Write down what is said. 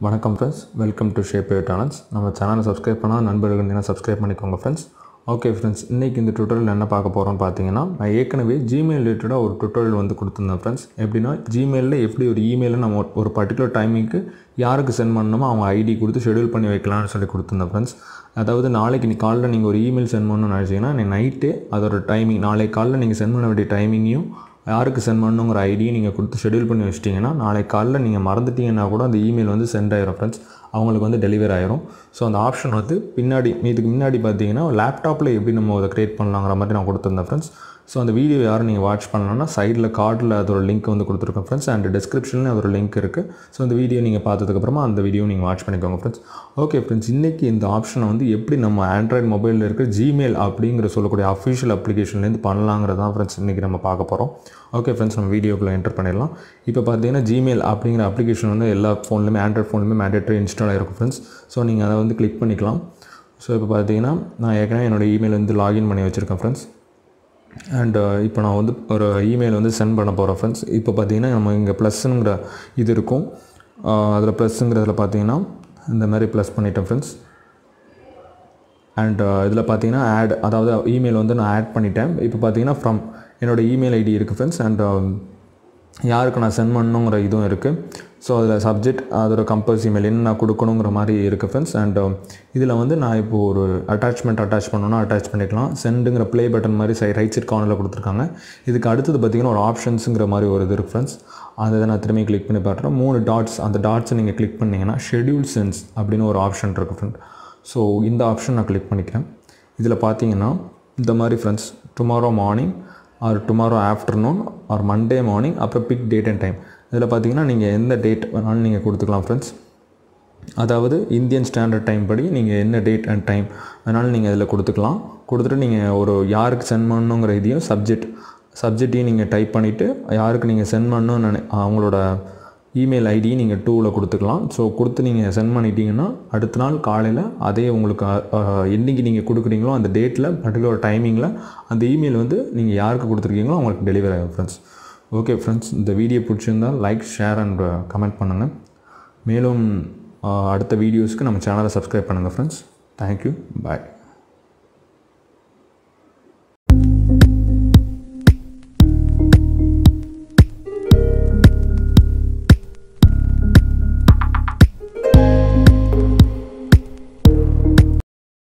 வணக்கம் friends, welcome to ShapeURTalents. நம்ம சேனலை சப்ஸ்கிரைப் பண்ணால் நண்பர்கள் இருந்தீங்கன்னா சப்ஸ்கிரைப் பண்ணிக்கோங்க ஃப்ரெண்ட்ஸ். ஓகே ஃப்ரெண்ட்ஸ், இன்றைக்கி இந்த டுட்டோரியல் என்ன பார்க்க போகிறோம்னு பார்த்தீங்கன்னா, நான் ஏற்கனவே ஜிமெயில் ரிலேட்டடாக ஒரு டுட்டோரியல் வந்து கொடுத்துருந்தேன் ஃப்ரெண்ட்ஸ். எப்படின்னா, ஜிமெயிலில் எப்படி ஒரு இமெயிலை நம்ம ஒரு பர்டிகுலர் டைமிங்க்கு யாருக்கு சென்ட் பண்ணணுமோ அவங்க ஐடி கொடுத்து ஷெடியூல் பண்ணி வைக்கலாம்னு சொல்லி கொடுத்துருந்தேன் ஃப்ரெண்ட்ஸ். அதாவது நாளைக்கு காலையில் நீங்கள் ஒரு இமெயில் சென்ட் பண்ணணும்னு நினச்சிங்கன்னா நைட்டே அதோட டைமிங், நாளைக்கு காலையில் நீங்கள் சென்ட் பண்ண வேண்டிய டைமிங்கையும் யாருக்கு சென்ட் பண்ணணுங்கிற ஐடியை நீங்கள் கொடுத்து ஷெடியூல் பண்ணி வச்சிட்டிங்கன்னா, நாளைக்கு காலையில் நீங்கள் மறந்துட்டீங்கன்னா கூட அந்த இமெயில் வந்து சென்ட் ஆகிரும் ஃப்ரெண்ட்ஸ், அவங்களுக்கு வந்து டெலிவரி ஆகிரும். ஸோ அந்த ஆப்ஷன் வந்து இதுக்கு முன்னாடி பார்த்தீங்கன்னா லேப்டாப்பில் எப்படி நம்ம அதை க்ரியேட் பண்ணலாங்கிற மாதிரி நான் கொடுத்துருந்தேன் ஃப்ரெண்ட்ஸ். ஸோ அந்த வீடியோ யாரும் நீங்கள் வாட்ச் பண்ணலான்னா சைடில் கார்டில் அதோட லிங்க் வந்து கொடுத்துருக்கேன் ஃப்ரெண்ட்ஸ், அண்ட் டிஸ்கிரிப்ஷனில் அதோட லிங்க் இருக்குது. ஸோ அந்த வீடியோ நீங்கள் பார்த்ததுக்கப்புறமா அந்த வீடியோ நீங்கள் வாட்ச் பண்ணிக்கோங்க ஃப்ரெண்ட்ஸ். ஓகே ஃப்ரெண்ட்ஸ், இன்றைக்கி இந்த ஆப்ஷனை வந்து எப்படி நம்ம ஆண்ட்ராய்டு மொபைலில் இருக்கிற ஜிமெயில் அப்படிங்கிற சொல்லக்கூடிய அஃபிஷியல் அப்ளிகேஷன்லேருந்து பண்ணலாங்கிறது தான் ஃப்ரெண்ட்ஸ் இன்றைக்கி நம்ம பார்க்க போகிறோம். ஓகே ஃப்ரெண்ட்ஸ், நம்ம வீடியோக்குள்ளே என்டர் பண்ணிடலாம். இப்போ பார்த்தீங்கன்னா ஜிமெயில் அப்படிங்கிற அப்ளிகேஷன் வந்து எல்லா ஃபோன்லையுமே, ஆண்ட்ராய்டு ஃபோன்லையுமே மேண்டேட்டரி இன்ஸ்டால் ஆகிருக்கும் ஃப்ரெண்ட்ஸ். ஸோ நீங்கள் அதை வந்து கிளிக் பண்ணிக்கலாம். ஸோ இப்போ பார்த்தீங்கன்னா நான் ஏற்கனவே என்னோடய இமெயில் வந்து லாகின் பண்ணி வச்சுருக்கேன் ஃப்ரெண்ட்ஸ். அண்ட் இப்போ நான் வந்து ஒரு இமெயில் வந்து சென்ட் பண்ண போகிறேன் ஃப்ரெண்ட்ஸ். இப்போ பார்த்தீங்கன்னா நம்ம இங்கே ப்ளஸ்ஸுங்கிற இது இருக்கும், அதில் ப்ளஸ்ஸுங்கிறதுல பார்த்தீங்கன்னா இந்த மாதிரி ப்ளஸ் பண்ணிட்டேன் ஃப்ரெண்ட்ஸ். அண்ட் இதில் பார்த்தீங்கன்னா அதாவது இமெயில் வந்து நான் ஆட் பண்ணிட்டேன். இப்போ பார்த்தீங்கன்னா ஃப்ரம் என்னோடய இமெயில் ஐடி இருக்குது ஃப்ரெண்ட்ஸ். அண்ட் யாருக்கு நான் சென்ட் பண்ணணுங்கிற இதுவும் இருக்குது. ஸோ அதில் சப்ஜெக்ட், அதோட கம்பல்ஸ் இமெயில் என்ன நான் கொடுக்கணுங்கிற மாதிரி இருக்குது ஃப்ரெண்ட்ஸ். அண்ட் இதில் வந்து நான் இப்போது ஒரு அட்டாச் பண்ணணுன்னா அட்டாச் பண்ணிக்கலாம். சென்டுங்கிற ப்ளே பட்டன் மாதிரி ரைட் சைட் கார்னரில் கொடுத்துருக்காங்க. இதுக்கு அடுத்தது பார்த்திங்கன்னா ஒரு ஆப்ஷன்ஸுங்கிற மாதிரி ஒரு இது இருக்குது ஃப்ரெண்ட்ஸ். அதை நான் திரும்பி கிளிக் பண்ணி பார்க்குறேன். 3 டாட்ஸ், அந்த டாட்ஸை நீங்கள் கிளிக் பண்ணிங்கன்னா ஷெடியூல் சென்ஸ் அப்படின்னு ஒரு ஆப்ஷன் இருக்குது ஃப்ரெண்ட். ஸோ இந்த ஆப்ஷன் நான் கிளிக் பண்ணிக்கிறேன். இதில் பார்த்தீங்கன்னா இந்த மாதிரி friends, tomorrow morning or tomorrow afternoon or Monday morning, அப்புறம் பிக் டேட் அண்ட் டைம். இதில் பார்த்தீங்கன்னா நீங்கள் எந்த டேட் வேணாலும் நீங்கள் கொடுத்துக்கலாம் ஃப்ரெண்ட்ஸ். அதாவது இந்தியன் ஸ்டாண்டர்ட் டைம் படி நீங்கள் என்ன டேட் அண்ட் டைம் வேணாலும் நீங்கள் இதில் கொடுத்துக்கலாம். கொடுத்துட்டு நீங்கள் ஒரு யாருக்கு சென்ட் பண்ணணுங்கிற இதையும் சப்ஜெக்டையும் நீங்கள் டைப் பண்ணிவிட்டு யாருக்கு நீங்கள் சென்ட் பண்ணணும்னு அவங்களோட இமெயில் ஐடியை நீங்கள் 2ல் கொடுத்துக்கலாம். ஸோ கொடுத்து நீங்கள் சென்ட் பண்ணிட்டீங்கன்னா அடுத்த நாள் காலையில் அதே உங்களுக்கு என்றைக்கு நீங்கள் கொடுக்குறீங்களோ அந்த டேட்டில் பர்டிகுலர் டைமிங்கில் அந்த இமெயில் வந்து நீங்கள் யாருக்கு கொடுத்துருக்கீங்களோ அவங்களுக்கு டெலிவரி ஆகும் ஃப்ரெண்ட்ஸ். ஓகே ஃப்ரெண்ட்ஸ், இந்த வீடியோ பிடிச்சிருந்தால் லைக், ஷேர் அண்ட் கமெண்ட் பண்ணுங்கள். மேலும் அடுத்த வீடியோஸ்க்கு நம்ம சேனலை சப்ஸ்கிரைப் பண்ணுங்கள் ஃப்ரெண்ட்ஸ். தேங்க்யூ, பாய்.